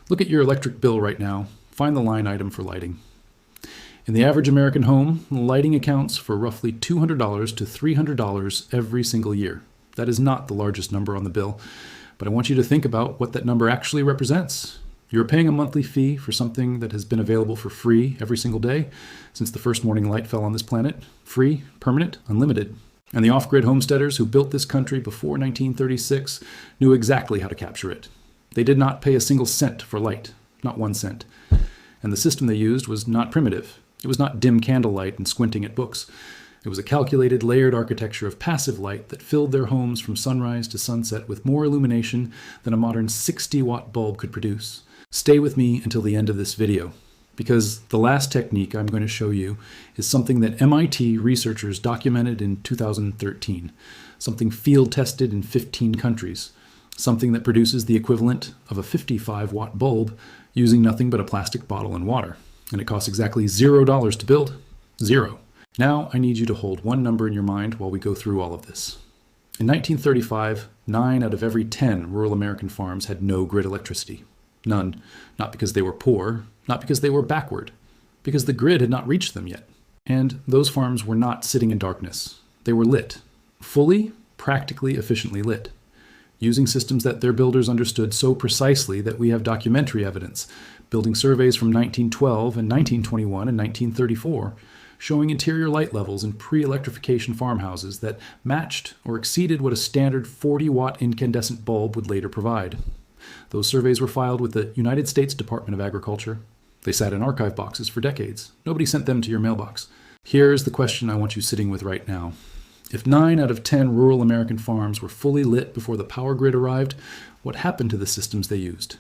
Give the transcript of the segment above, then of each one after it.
Look at your electric bill right now. Find the line item for lighting. In the average American home, lighting accounts for roughly $200 to $300 every single year. That is not the largest number on the bill, but I want you to think about what that number actually represents. You're paying a monthly fee for something that has been available for free every single day since the first morning light fell on this planet. Free, permanent, unlimited. And the off-grid homesteaders who built this country before 1936 knew exactly how to capture it. They did not pay a single cent for light, not 1 cent. And the system they used was not primitive. It was not dim candlelight and squinting at books. It was a calculated, layered architecture of passive light that filled their homes from sunrise to sunset with more illumination than a modern 60-watt bulb could produce. Stay with me until the end of this video, because the last technique I'm going to show you is something that MIT researchers documented in 2013, something field-tested in 15 countries, something that produces the equivalent of a 55-watt bulb using nothing but a plastic bottle and water. And it costs exactly $0 to build. Zero. Now I need you to hold one number in your mind while we go through all of this. In 1935, 9 out of every 10 rural American farms had no grid electricity. None. Not because they were poor, not because they were backward, because the grid had not reached them yet. And those farms were not sitting in darkness. They were lit. Fully, practically, efficiently lit. Using systems that their builders understood so precisely that we have documentary evidence, building surveys from 1912 and 1921 and 1934, showing interior light levels in pre-electrification farmhouses that matched or exceeded what a standard 40-watt incandescent bulb would later provide. Those surveys were filed with the United States Department of Agriculture. They sat in archive boxes for decades. Nobody sent them to your mailbox. Here's the question I want you sitting with right now. If 9 out of 10 rural American farms were fully lit before the power grid arrived, what happened to the systems they used?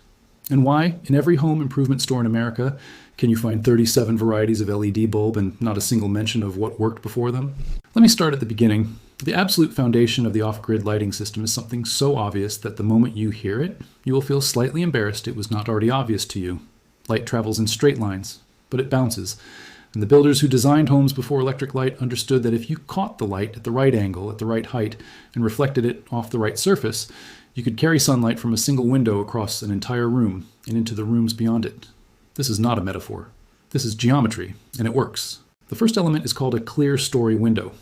And why, in every home improvement store in America, can you find 37 varieties of LED bulb and not a single mention of what worked before them? Let me start at the beginning. The absolute foundation of the off-grid lighting system is something so obvious that the moment you hear it, you will feel slightly embarrassed it was not already obvious to you. Light travels in straight lines, but it bounces. And the builders who designed homes before electric light understood that if you caught the light at the right angle, at the right height, and reflected it off the right surface, you could carry sunlight from a single window across an entire room and into the rooms beyond it. This is not a metaphor. This is geometry, and it works. The first element is called a clerestory window.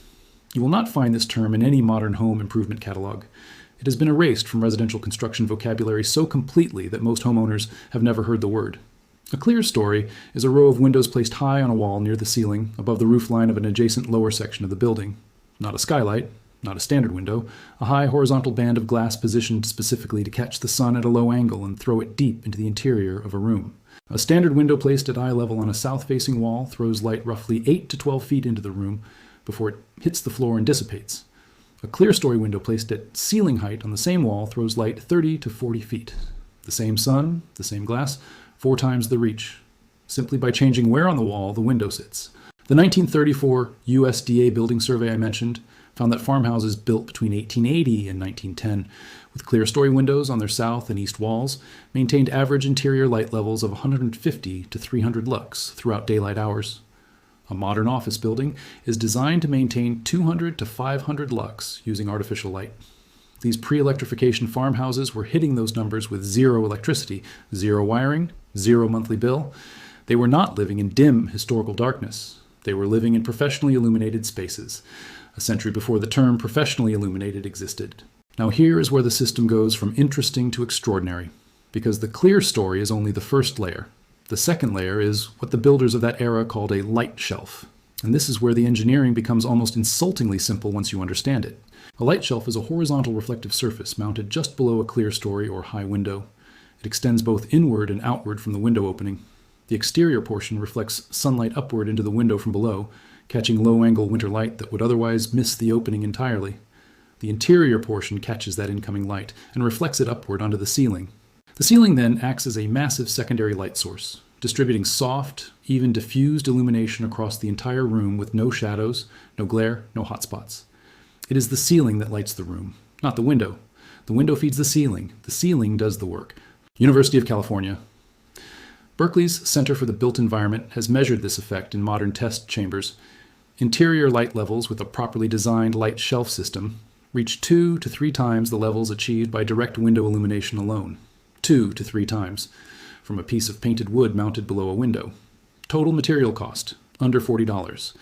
You will not find this term in any modern home improvement catalog. It has been erased from residential construction vocabulary so completely that most homeowners have never heard the word. A clerestory is a row of windows placed high on a wall near the ceiling, above the roofline of an adjacent lower section of the building. Not a skylight, not a standard window, a high horizontal band of glass positioned specifically to catch the sun at a low angle and throw it deep into the interior of a room. A standard window placed at eye level on a south-facing wall throws light roughly 8 to 12 feet into the room before it hits the floor and dissipates. A clerestory window placed at ceiling height on the same wall throws light 30 to 40 feet. The same sun, the same glass, 4 times the reach, simply by changing where on the wall the window sits. The 1934 USDA building survey I mentioned found that farmhouses built between 1880 and 1910, with clerestory windows on their south and east walls, maintained average interior light levels of 150 to 300 lux throughout daylight hours. A modern office building is designed to maintain 200 to 500 lux using artificial light. These pre-electrification farmhouses were hitting those numbers with zero electricity, zero wiring, zero monthly bill. They were not living in dim historical darkness. They were living in professionally illuminated spaces, a century before the term professionally illuminated existed. Now here is where the system goes from interesting to extraordinary, because the clerestory is only the first layer. The second layer is what the builders of that era called a light shelf. And this is where the engineering becomes almost insultingly simple once you understand it. A light shelf is a horizontal reflective surface mounted just below a clerestory or high window. It extends both inward and outward from the window opening. The exterior portion reflects sunlight upward into the window from below, catching low-angle winter light that would otherwise miss the opening entirely. The interior portion catches that incoming light and reflects it upward onto the ceiling. The ceiling then acts as a massive secondary light source, distributing soft, even diffused illumination across the entire room with no shadows, no glare, no hot spots. It is the ceiling that lights the room, not the window. The window feeds the ceiling. The ceiling does the work. University of California. Berkeley's Center for the Built Environment has measured this effect in modern test chambers. Interior light levels with a properly designed light shelf system reach 2 to 3 times the levels achieved by direct window illumination alone. 2 to 3 times. from a piece of painted wood mounted below a window. Total material cost, under $40.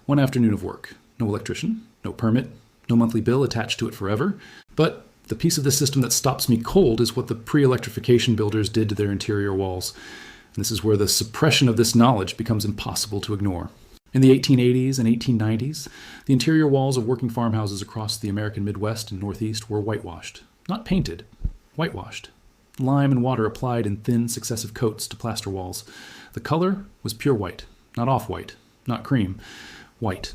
1 afternoon of work. No electrician, no permit, no monthly bill attached to it forever. But the piece of the system that stops me cold is what the pre-electrification builders did to their interior walls. And this is where the suppression of this knowledge becomes impossible to ignore. In the 1880s and 1890s, the interior walls of working farmhouses across the American Midwest and Northeast were whitewashed. Not painted, whitewashed. Lime and water applied in thin, successive coats to plaster walls. The color was pure white, not off-white, not cream, white.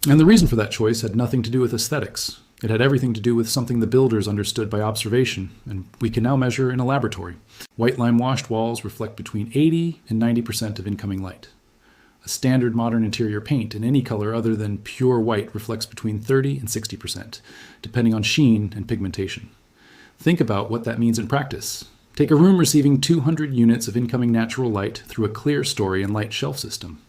And the reason for that choice had nothing to do with aesthetics. It had everything to do with something the builders understood by observation, and we can now measure in a laboratory. White lime-washed walls reflect between 80 and 90% of incoming light. A standard modern interior paint in any color other than pure white reflects between 30 and 60%, depending on sheen and pigmentation. Think about what that means in practice. Take a room receiving 200 units of incoming natural light through a clerestory and light shelf system.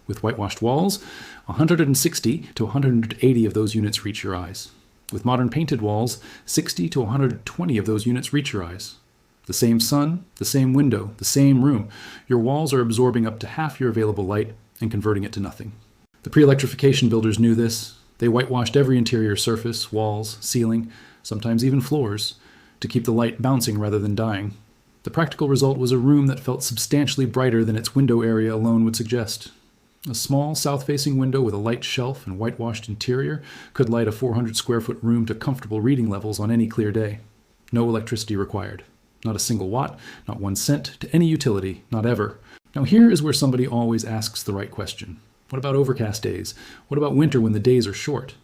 With whitewashed walls, 160 to 180 of those units reach your eyes. With modern painted walls, 60 to 120 of those units reach your eyes. The same sun, the same window, the same room. Your walls are absorbing up to half your available light and converting it to nothing. The pre-electrification builders knew this. They whitewashed every interior surface, walls, ceiling, sometimes even floors, to keep the light bouncing rather than dying. The practical result was a room that felt substantially brighter than its window area alone would suggest. A small south-facing window with a light shelf and whitewashed interior could light a 400-square-foot room to comfortable reading levels on any clear day. No electricity required. Not a single watt, not 1 cent to any utility, not ever. Now here is where somebody always asks the right question. What about overcast days? What about winter when the days are short?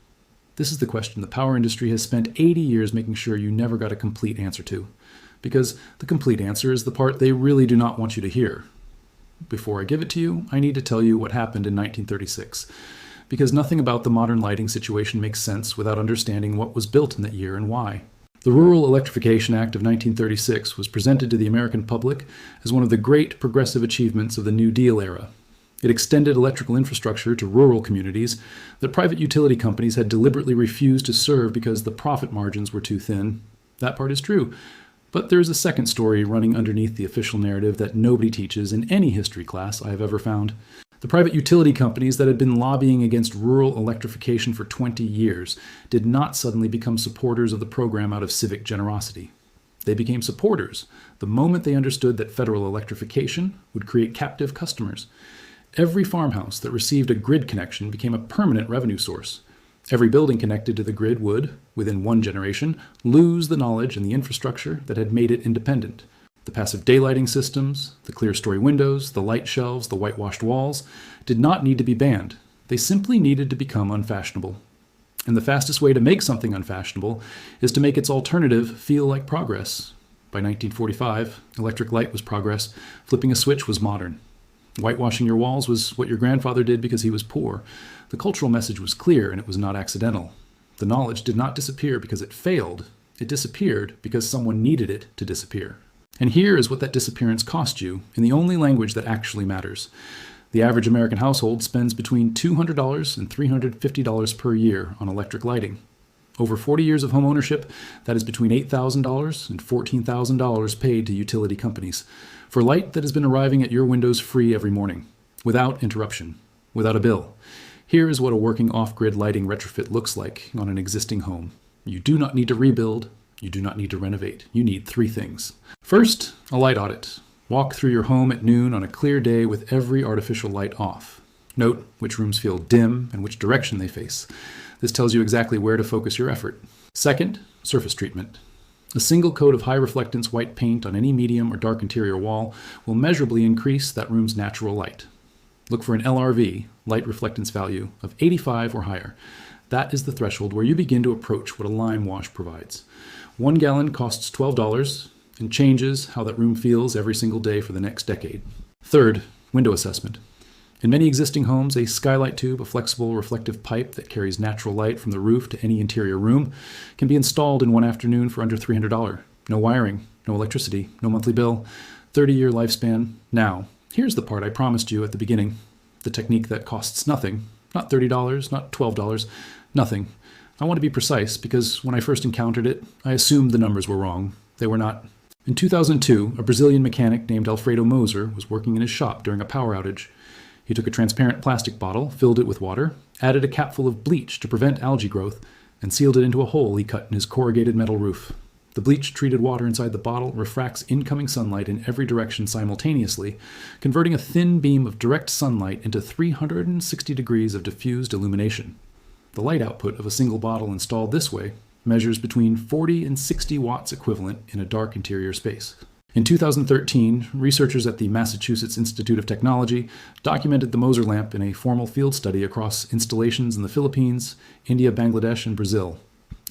This is the question the power industry has spent 80 years making sure you never got a complete answer to. Because the complete answer is the part they really do not want you to hear. Before I give it to you, I need to tell you what happened in 1936. Because nothing about the modern lighting situation makes sense without understanding what was built in that year and why. The Rural Electrification Act of 1936 was presented to the American public as one of the great progressive achievements of the New Deal era. It extended electrical infrastructure to rural communities that private utility companies had deliberately refused to serve because the profit margins were too thin. That part is true. But there is a second story running underneath the official narrative that nobody teaches in any history class I have ever found. The private utility companies that had been lobbying against rural electrification for 20 years did not suddenly become supporters of the program out of civic generosity. They became supporters the moment they understood that federal electrification would create captive customers. Every farmhouse that received a grid connection became a permanent revenue source. Every building connected to the grid would, within 1 generation, lose the knowledge and the infrastructure that had made it independent. The passive daylighting systems, the clerestory windows, the light shelves, the whitewashed walls did not need to be banned. They simply needed to become unfashionable. And the fastest way to make something unfashionable is to make its alternative feel like progress. By 1945, electric light was progress. Flipping a switch was modern. Whitewashing your walls was what your grandfather did because he was poor. The cultural message was clear, and it was not accidental. The knowledge did not disappear because it failed. It disappeared because someone needed it to disappear. And here is what that disappearance cost you in the only language that actually matters. The average American household spends between $200 and $350 per year on electric lighting. Over 40 years of home ownership, that is between $8,000 and $14,000 paid to utility companies for light that has been arriving at your windows free every morning, without interruption, without a bill. Here is what a working off-grid lighting retrofit looks like on an existing home. You do not need to rebuild. You do not need to renovate. You need 3 things. First, a light audit. Walk through your home at noon on a clear day with every artificial light off. Note which rooms feel dim and which direction they face. This tells you exactly where to focus your effort. Second, surface treatment. A single coat of high reflectance white paint on any medium or dark interior wall will measurably increase that room's natural light. Look for an LRV, light reflectance value, of 85 or higher. That is the threshold where you begin to approach what a lime wash provides. 1 gallon costs $12 and changes how that room feels every single day for the next decade. Third, window assessment. In many existing homes, a skylight tube, a flexible reflective pipe that carries natural light from the roof to any interior room, can be installed in 1 afternoon for under $300. No wiring, no electricity, no monthly bill, 30-year lifespan. Now, here's the part I promised you at the beginning. The technique that costs nothing. Not $30, not $12, nothing. I want to be precise because when I first encountered it, I assumed the numbers were wrong. They were not. In 2002, a Brazilian mechanic named Alfredo Moser was working in his shop during a power outage. He took a transparent plastic bottle, filled it with water, added a capful of bleach to prevent algae growth, and sealed it into a hole he cut in his corrugated metal roof. The bleach-treated water inside the bottle refracts incoming sunlight in every direction simultaneously, converting a thin beam of direct sunlight into 360 degrees of diffused illumination. The light output of a single bottle installed this way measures between 40 and 60 watts equivalent in a dark interior space. In 2013, researchers at the Massachusetts Institute of Technology documented the Moser lamp in a formal field study across installations in the Philippines, India, Bangladesh, and Brazil.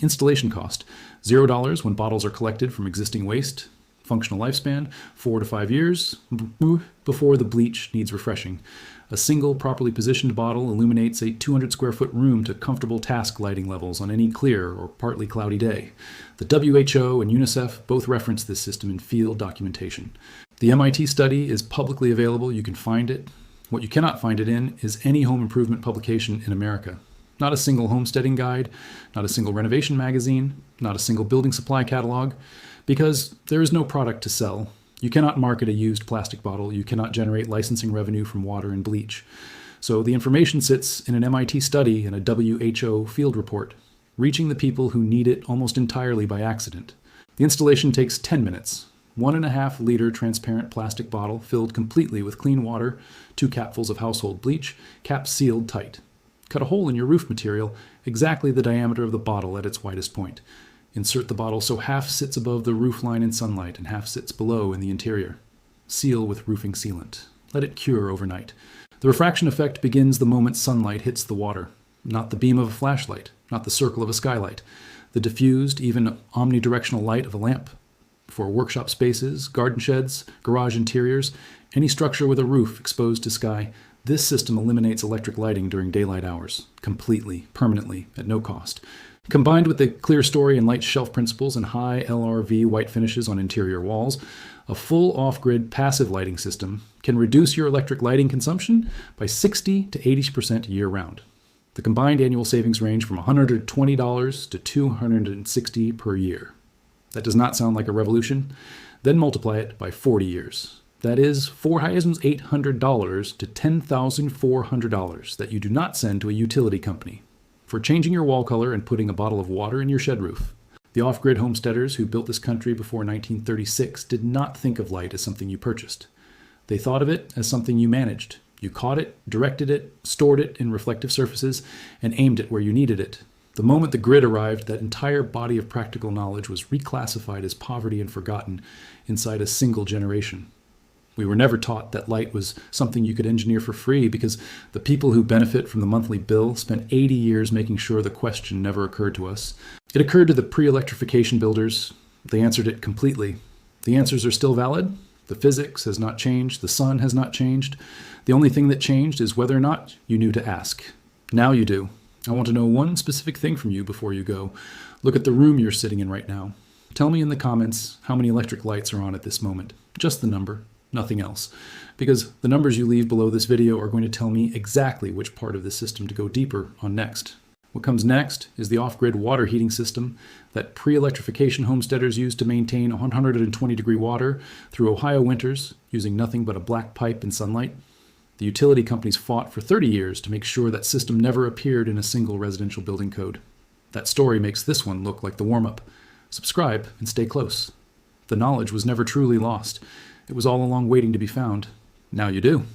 Installation cost: $0 when bottles are collected from existing waste. Functional lifespan: 4 to 5 years before the bleach needs refreshing. A single properly positioned bottle illuminates a 200 square foot room to comfortable task lighting levels on any clear or partly cloudy day. The WHO and UNICEF both reference this system in field documentation. The MIT study is publicly available. You can find it. What you cannot find it in is any home improvement publication in America. Not a single homesteading guide, not a single renovation magazine, not a single building supply catalog, because there is no product to sell. You cannot market a used plastic bottle. You cannot generate licensing revenue from water and bleach. So the information sits in an MIT study and a WHO field report, reaching the people who need it almost entirely by accident. The installation takes 10 minutes. 1.5 liter transparent plastic bottle filled completely with clean water, 2 capfuls of household bleach, cap sealed tight. Cut a hole in your roof material, exactly the diameter of the bottle at its widest point. Insert the bottle so half sits above the roof line in sunlight and half sits below in the interior. Seal with roofing sealant. Let it cure overnight. The refraction effect begins the moment sunlight hits the water. Not the beam of a flashlight, not the circle of a skylight. The diffused, even omnidirectional light of a lamp. For workshop spaces, garden sheds, garage interiors, any structure with a roof exposed to sky, this system eliminates electric lighting during daylight hours, completely, permanently, at no cost. Combined with the clerestory and light shelf principles and high LRV white finishes on interior walls, a full off-grid passive lighting system can reduce your electric lighting consumption by 60 to 80% year-round. The combined annual savings range from $120 to $260 per year. That does not sound like a revolution? Then multiply it by 40 years. That is $4,800 to $10,400 that you do not send to a utility company for changing your wall color and putting a bottle of water in your shed roof. The off-grid homesteaders who built this country before 1936 did not think of light as something you purchased. They thought of it as something you managed. You caught it, directed it, stored it in reflective surfaces, and aimed it where you needed it. The moment the grid arrived, that entire body of practical knowledge was reclassified as poverty and forgotten inside a single generation. We were never taught that light was something you could engineer for free because the people who benefit from the monthly bill spent 80 years making sure the question never occurred to us. It occurred to the pre-electrification builders. They answered it completely. The answers are still valid. The physics has not changed. The sun has not changed. The only thing that changed is whether or not you knew to ask. Now you do. I want to know one specific thing from you before you go. Look at the room you're sitting in right now. Tell me in the comments how many electric lights are on at this moment. Just the number. Nothing else, because the numbers you leave below this video are going to tell me exactly which part of the system to go deeper on next. What comes next is the off-grid water heating system that pre-electrification homesteaders use to maintain 120-degree water through Ohio winters using nothing but a black pipe and sunlight. The utility companies fought for 30 years to make sure that system never appeared in a single residential building code. That story makes this one look like the warm-up. Subscribe and stay close. The knowledge was never truly lost. It was all along waiting to be found. Now you do.